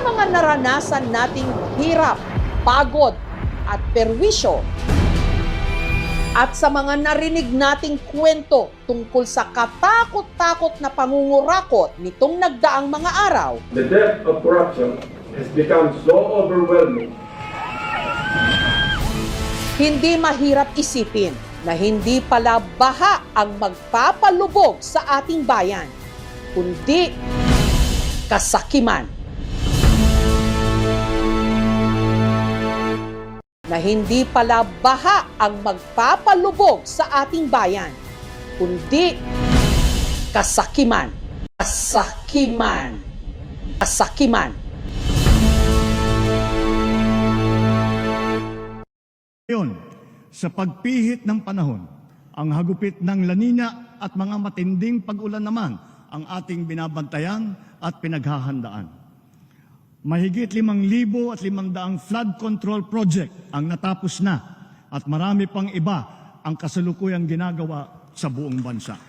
mga naranasan nating hirap, pagod at perwisyo, at sa mga narinig nating kwento tungkol sa katakot-takot na pangungurakot nitong nagdaang mga araw, The depth of corruption has become so overwhelming. hindi mahirap isipin na hindi pala baha ang magpapalubog sa ating bayan, kundi kasakiman. Na hindi pala baha ang magpapalubog sa ating bayan, kundi kasakiman. Kasakiman. Kasakiman. Ngayon, sa pagpihit ng panahon, ang hagupit ng La Nina at mga matinding pag-ulan naman ang ating binabantayan at pinaghahandaan. Mahigit 5,500 flood control project ang natapos na at marami pang iba ang kasalukuyang ginagawa sa buong bansa.